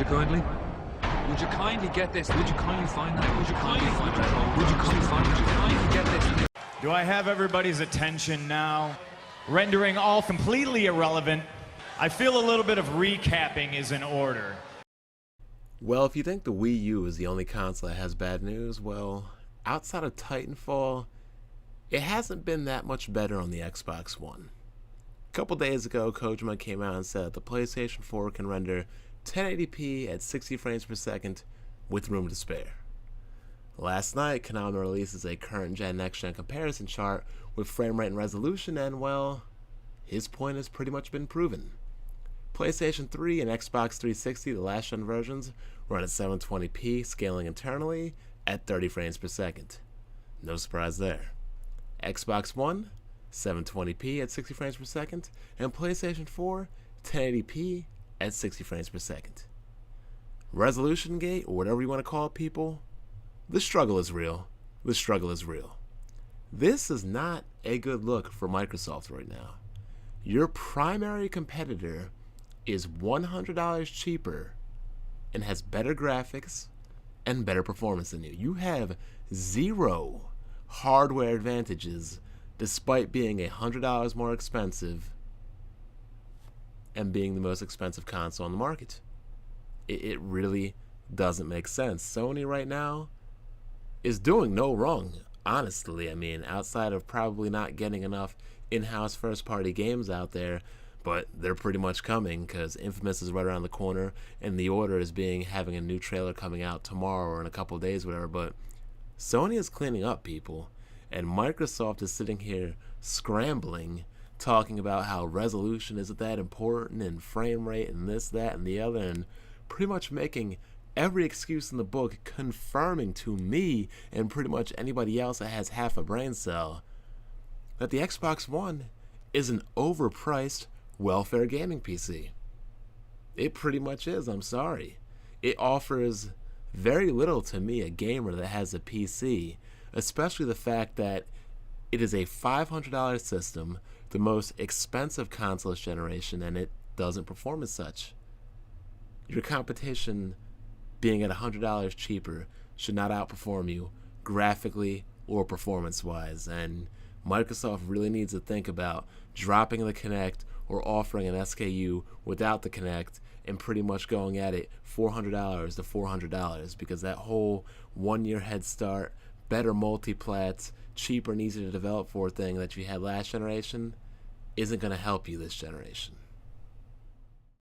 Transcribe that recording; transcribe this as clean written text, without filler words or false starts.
you kindly? Would you kindly get this? Would you kindly find that? Would you kindly find that? Would you kindly get this? Do I have everybody's attention now? Rendering all completely irrelevant, I feel a little bit of recapping is in order. Well, if you think the Wii U is the only console that has bad news, well, outside of Titanfall, it hasn't been that much better on the Xbox One. A couple days ago, Kojima came out and said that the PlayStation 4 can render 1080p at 60 frames per second with room to spare. Last night, Konami releases a current-gen, next-gen comparison chart with frame rate and resolution, and well, his point has pretty much been proven. PlayStation 3 and Xbox 360, the last-gen versions, run at 720p, scaling internally at 30 frames per second. No surprise there. Xbox One, 720p at 60 frames per second, and PlayStation 4, 1080p at 60 frames per second. Resolution gate, or whatever you want to call it, people, the struggle is real. The struggle is real. This is not a good look for Microsoft right now. Your primary competitor is $100 cheaper and has better graphics and better performance than you. You have zero hardware advantages despite being $100 more expensive and being the most expensive console on the market. It really doesn't make sense. Sony right now is doing no wrong, honestly. I mean, outside of probably not getting enough in-house first-party games out there, but they're pretty much coming because Infamous is right around the corner, and The Order is having a new trailer coming out tomorrow or in a couple of days, whatever. But Sony is cleaning up, people, and Microsoft is sitting here scrambling, talking about how resolution isn't that important and frame rate and this, that, and the other, and pretty much making every excuse in the book, confirming to me and pretty much anybody else that has half a brain cell that the Xbox One is an overpriced welfare gaming PC. It pretty much is, I'm sorry. It offers very little to me, a gamer that has a PC, especially the fact that it is a $500 system, the most expensive console this generation, and it doesn't perform as such. Your competition being at $100 cheaper should not outperform you graphically or performance-wise, and Microsoft really needs to think about dropping the Kinect or offering an SKU without the Kinect and pretty much going at it $400 to $400, because that whole 1 year head start, better multiplats, cheaper and easier to develop for thing that you had last generation isn't going to help you this generation.